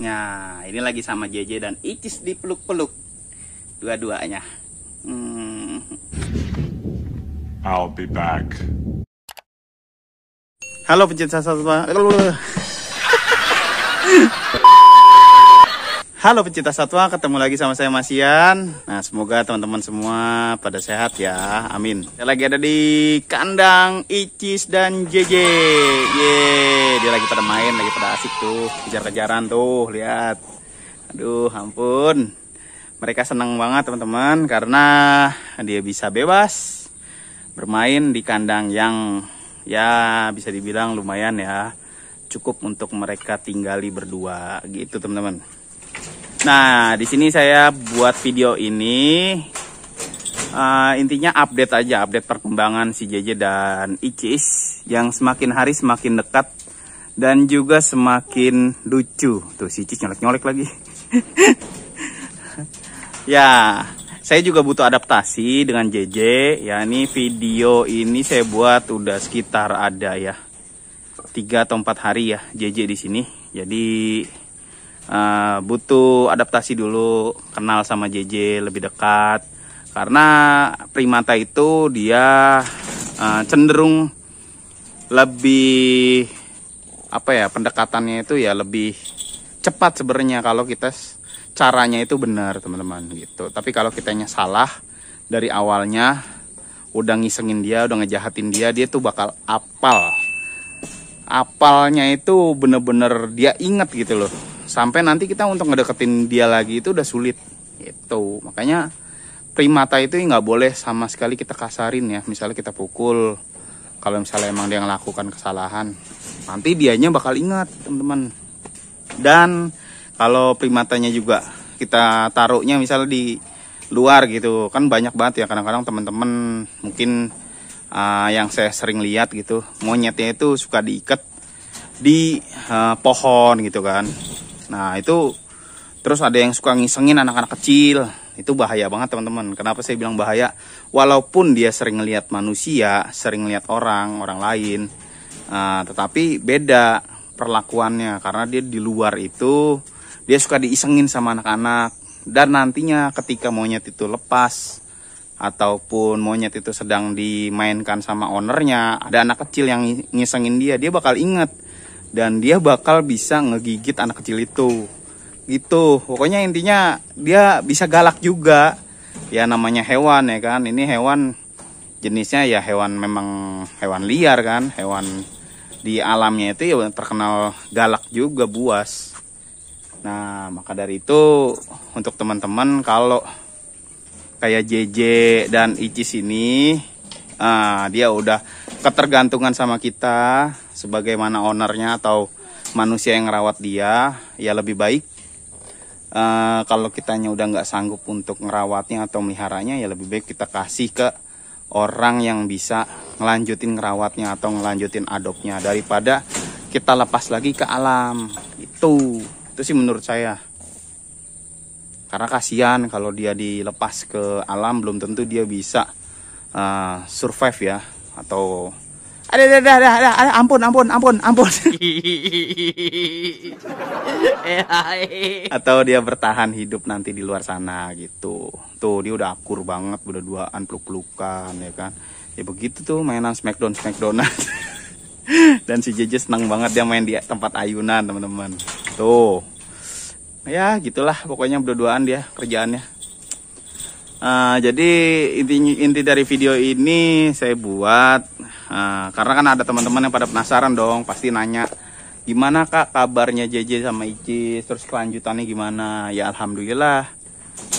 Nah, ini lagi sama JJ dan Icis dipeluk-peluk dua-duanya. I'll be back. Halo pecinta satwa. Halo pecinta satwa, ketemu lagi sama saya Mas Ian. Nah, semoga teman-teman semua pada sehat ya. Amin. Saya lagi ada di kandang Icis dan JJ. Dia lagi pada main, lagi pada asik tuh, kejar-kejaran tuh, lihat. Aduh, ampun. Mereka senang banget teman-teman karena dia bisa bebas bermain di kandang yang ya bisa dibilang lumayan ya, cukup untuk mereka tinggali berdua gitu teman-teman. Nah, di sini saya buat video ini intinya update aja, update perkembangan si JJ dan Icis yang semakin hari semakin dekat dan juga semakin lucu. Tuh si Icis nyolek-nyolek lagi. Ya, saya juga butuh adaptasi dengan JJ. Ya, ini video ini saya buat udah sekitar ada ya 3 atau 4 hari ya JJ di sini. Jadi butuh adaptasi dulu, kenal sama JJ lebih dekat. Karena primata itu dia cenderung lebih apa ya, pendekatannya itu ya lebih cepat sebenarnya kalau kita caranya itu benar teman-teman gitu. Tapi kalau kitanya salah dari awalnya, udah ngisengin dia, udah ngejahatin dia, dia tuh bakal apalnya itu bener-bener dia inget gitu loh. Sampai nanti kita untuk ngedeketin dia lagi itu udah sulit gitu. Makanya primata itu nggak boleh sama sekali kita kasarin ya. Misalnya kita pukul, kalau misalnya emang dia ngelakukan kesalahan, nanti dianya bakal ingat teman-teman. Dan kalau primatanya juga kita taruhnya misalnya di luar gitu, kan banyak banget ya kadang-kadang teman-teman mungkin yang saya sering lihat gitu, monyetnya itu suka diikat di pohon gitu kan. Nah itu terus ada yang suka ngisengin anak-anak kecil. Itu bahaya banget teman-teman. Kenapa saya bilang bahaya? Walaupun dia sering ngelihat manusia, sering ngelihat orang lain, tetapi beda perlakuannya. Karena dia di luar itu dia suka diisengin sama anak-anak. Dan nantinya ketika monyet itu lepas ataupun monyet itu sedang dimainkan sama ownernya, ada anak kecil yang ngisengin dia, dia bakal inget. Dan dia bakal bisa ngegigit anak kecil itu gitu. Pokoknya intinya dia bisa galak juga. Ya namanya hewan ya kan. Ini hewan jenisnya ya hewan, memang hewan liar kan. Hewan di alamnya itu ya terkenal galak juga, buas. Nah maka dari itu untuk teman-teman kalau kayak JJ dan Icis ini, dia udah ketergantungan sama kita sebagaimana ownernya atau manusia yang ngerawat dia, ya lebih baik kalau kitanya udah nggak sanggup untuk ngerawatnya atau meliharanya, ya lebih baik kita kasih ke orang yang bisa ngelanjutin ngerawatnya atau ngelanjutin adopnya daripada kita lepas lagi ke alam. Itu sih menurut saya. Karena kasihan kalau dia dilepas ke alam, belum tentu dia bisa survive ya. Atau ampun. Atau dia bertahan hidup nanti di luar sana gitu. Tuh dia udah akur banget, udah duaan peluk-pelukan ya kan. Ya begitu tuh mainan smackdownan. Dan si JJ senang banget dia main di tempat ayunan teman-teman. Tuh. Ya gitulah pokoknya berdua-duaan dia kerjaannya. Jadi inti dari video ini saya buat karena kan ada teman-teman yang pada penasaran dong, pasti nanya gimana kak kabarnya JJ sama Icis, terus kelanjutannya gimana. Ya alhamdulillah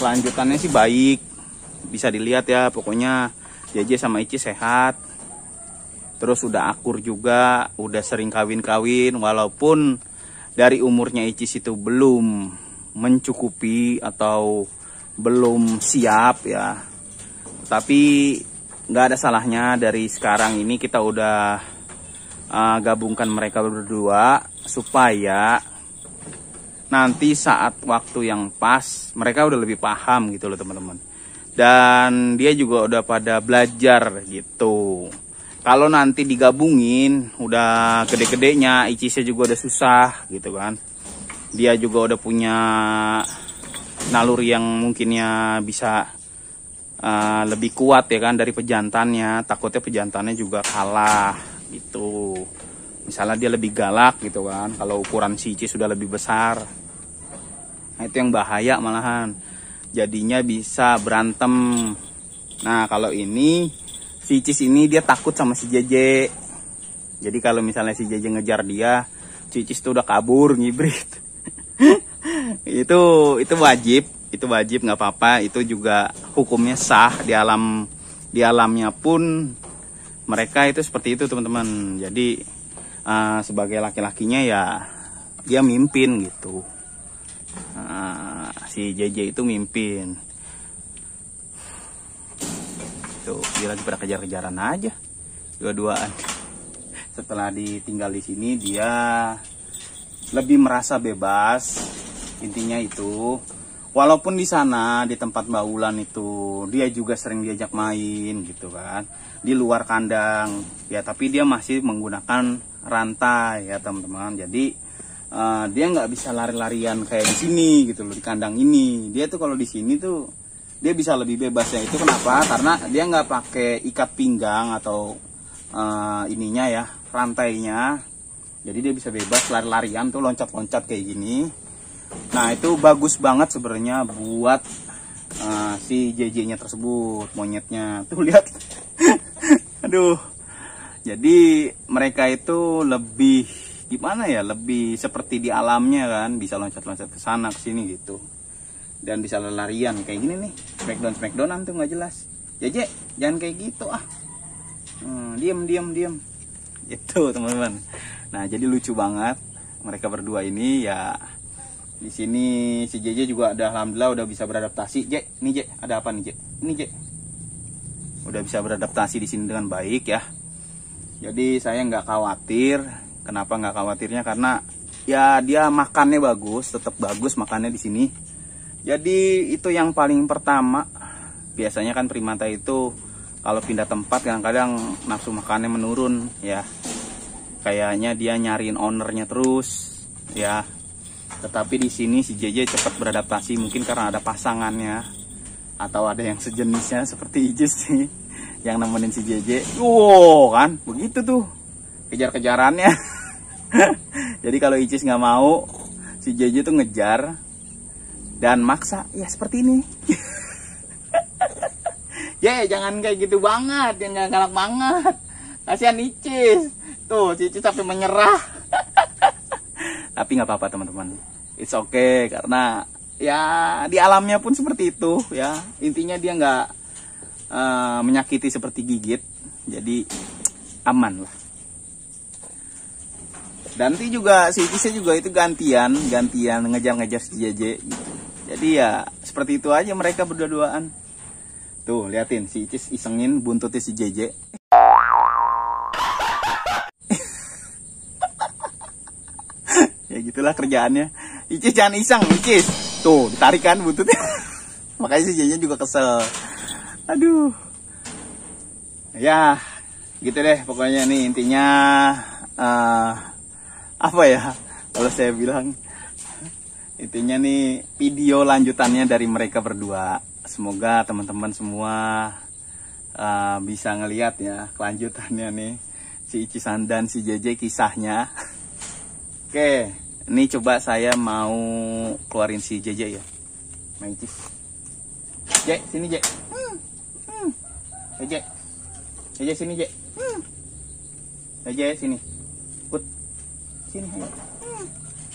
kelanjutannya sih baik, bisa dilihat ya. Pokoknya JJ sama Icis sehat, terus udah akur juga, udah sering kawin-kawin. Walaupun dari umurnya Icis itu belum mencukupi atau belum siap ya, tapi nggak ada salahnya dari sekarang ini kita udah gabungkan mereka berdua supaya nanti saat waktu yang pas mereka udah lebih paham gitu loh teman-teman. Dan dia juga udah pada belajar gitu. Kalau nanti digabungin udah gede-gedenya, Icisnya juga udah susah gitu kan. Dia juga udah punya naluri yang mungkinnya bisa lebih kuat ya kan dari pejantannya. Takutnya pejantannya juga kalah gitu. Misalnya dia lebih galak gitu kan, kalau ukuran si Icis sudah lebih besar. Nah itu yang bahaya malahan, jadinya bisa berantem. Nah kalau ini si Icis ini dia takut sama si Jeje. Jadi kalau misalnya si Jeje ngejar dia, si Icis tuh udah kabur ngibrit. itu wajib nggak apa-apa, itu juga hukumnya sah di alamnya pun mereka itu seperti itu teman-teman. Jadi sebagai laki-lakinya ya dia mimpin gitu. Si JJ itu mimpin. Tuh dia lagi pada kejar-kejaran aja dua-duaan. Setelah ditinggal di sini dia lebih merasa bebas, intinya itu. Walaupun di sana di tempat Mbak Ulan itu dia juga sering diajak main gitu kan, di luar kandang ya, tapi dia masih menggunakan rantai ya teman-teman. Jadi dia nggak bisa lari-larian kayak di sini gitu loh, di kandang ini. Dia tuh kalau di sini tuh dia bisa lebih bebasnya. Itu kenapa? Karena dia nggak pakai ikat pinggang atau ininya ya, rantainya. Jadi dia bisa bebas lari-larian tuh, loncat-loncat kayak gini. Nah itu bagus banget sebenarnya buat si JJ-nya tersebut, monyetnya. Tuh lihat. Aduh. Jadi mereka itu lebih gimana ya? Lebih seperti di alamnya kan, bisa loncat-loncat ke sana ke sini gitu. Dan bisa larian kayak gini nih. Smackdown tuh nggak jelas. JJ, jangan kayak gitu ah. Diam. Itu teman-teman. Nah, jadi lucu banget mereka berdua ini ya. Di sini si JJ juga ada, alhamdulillah udah bisa beradaptasi. J, nih J, ada apa nih J? Ini J. Udah bisa beradaptasi di sini dengan baik ya. Jadi saya nggak khawatir. Kenapa nggak khawatirnya? Karena ya dia makannya bagus, tetap bagus makannya di sini. Jadi itu yang paling pertama. Biasanya kan primata itu kalau pindah tempat kadang-kadang nafsu makannya menurun ya. Kayaknya dia nyariin ownernya terus ya. Tetapi di sini si JJ cepat beradaptasi, mungkin karena ada pasangannya atau ada yang sejenisnya seperti Icis sih yang nemenin si JJ. Wow kan, begitu tuh kejar-kejarannya. Jadi kalau Icis nggak mau, si JJ tuh ngejar dan maksa ya seperti ini. Jangan kayak gitu banget, jangan galak banget. Kasihan Icis. Tuh, Cici sampai menyerah. Tapi nggak apa-apa teman-teman. It's okay karena ya di alamnya pun seperti itu ya. Intinya dia nggak menyakiti seperti gigit. Jadi aman lah. Dan nanti juga si Cici juga itu gantian ngejar-ngejar si JJ gitu. Jadi ya seperti itu aja mereka berdua-duaan. Tuh, liatin si Icis isengin buntutnya si JJ. Ya gitulah kerjaannya. Icis jangan iseng, Icis. Tuh, ditarik kan buntutnya. Makanya si JJ juga kesel. Aduh. Ya, gitu deh pokoknya nih intinya apa ya? Kalau saya bilang intinya nih video lanjutannya dari mereka berdua. Semoga teman-teman semua bisa ngelihat ya kelanjutannya nih si Icisan dan si JJ kisahnya. Oke, ini coba saya mau keluarin si JJ ya. Main Icis. J, sini J. JJ. JJ sini J. JJ sini. Put. Sini ayo.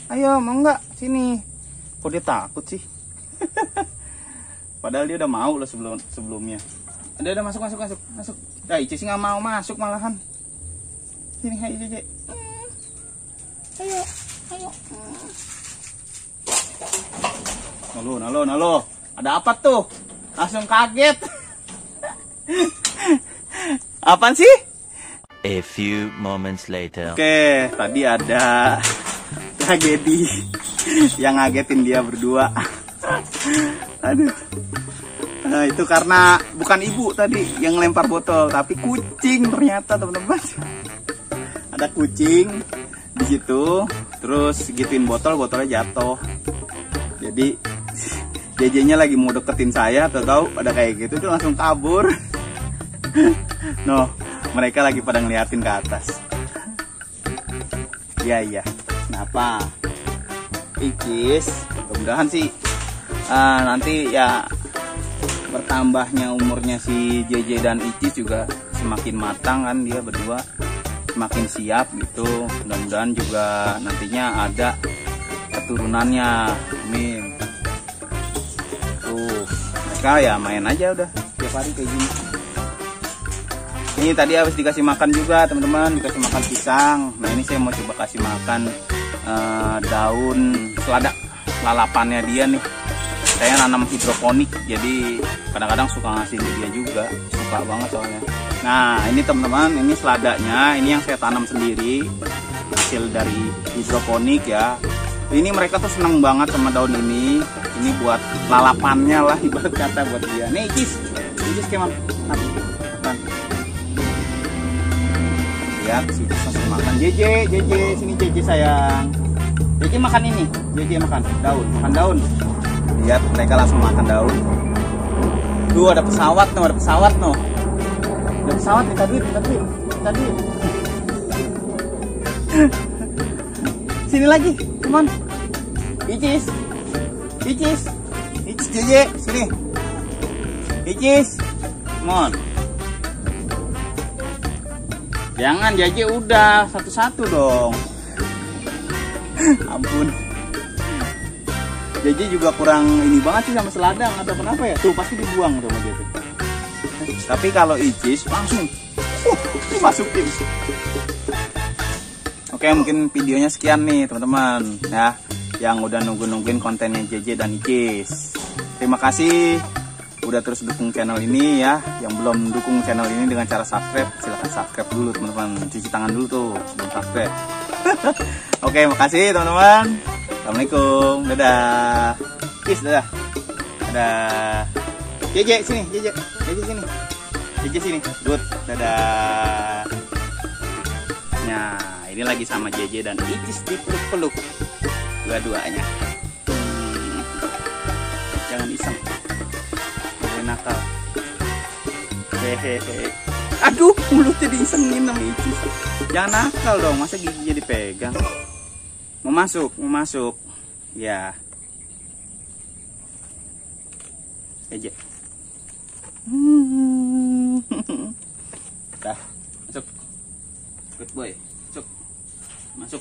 Ayo, mau nggak? Sini. Kok dia takut sih? Padahal dia udah mau loh sebelumnya. Udah masuk. Nah, Icis nggak mau masuk malahan. Sini ayo JJ. Ayo. Halo. Ada apa tuh? Langsung kaget. Apaan sih? A few moments later. Oke, tadi ada tragedi yang ngagetin dia berdua. Aduh. Nah, itu karena bukan ibu tadi yang lempar botol, tapi kucing ternyata teman-teman. Ada kucing di situ. Tuh Terus gituin botolnya jatuh. Jadi JJ-nya lagi mau deketin saya, tahu pada kayak gitu tuh langsung kabur. No, mereka lagi pada ngeliatin ke atas. Iya. Kenapa? Icis, mudah-mudahan sih nanti ya bertambahnya umurnya si JJ dan Icis juga semakin matang kan, dia berdua semakin siap gitu. Mudah-mudahan juga nantinya ada keturunannya, amin. Tuh mereka ya main aja udah tiap hari kayak gini. Ini tadi habis dikasih makan juga teman-teman, dikasih makan pisang. Nah ini saya mau coba kasih makan daun selada, lalapannya dia nih. Saya nanam hidroponik, jadi kadang-kadang suka ngasih dia juga, suka banget soalnya. Nah ini teman-teman, ini seladanya, ini yang saya tanam sendiri, hasil dari hidroponik ya. Ini mereka tuh seneng banget sama daun ini buat lalapannya lah ibarat kata buat dia. Nih Icis gimana? Lihat sih langsung makan. JJ sini JJ sayang. JJ makan ini, JJ makan daun. Lihat mereka langsung makan daun. Tuh ada pesawat no. Ada pesawat nih tadi. Sini lagi, come on. Icis JJ sini. Icis, come on. Jangan JJ, udah satu-satu dong. Ampun. JJ juga kurang ini banget sih sama seladang atau kenapa ya? Tuh pasti dibuang tuh sama JJ. Tapi kalau Icis langsung dimasukin. Oke, mungkin videonya sekian nih teman-teman ya, yang udah nungguin kontennya JJ dan Icis. Terima kasih udah terus dukung channel ini ya. Yang belum dukung channel ini dengan cara subscribe, silahkan subscribe dulu teman-teman. Cuci tangan dulu tuh sebelum subscribe. Oke, makasih teman-teman. Assalamualaikum, dadah. Peace, dadah. JJ sini, JJ sini. Good, dadah. Nah, ini lagi sama JJ dan Icis dipeluk-peluk dua-duanya. Jangan iseng, jangan nakal. Hehehe. Aduh, mulutnya diisengin sama Icis. Jangan nakal dong, masa giginya dipegang. Mau masuk. Ya. JJ. Dah, masuk. Good boy. Masuk.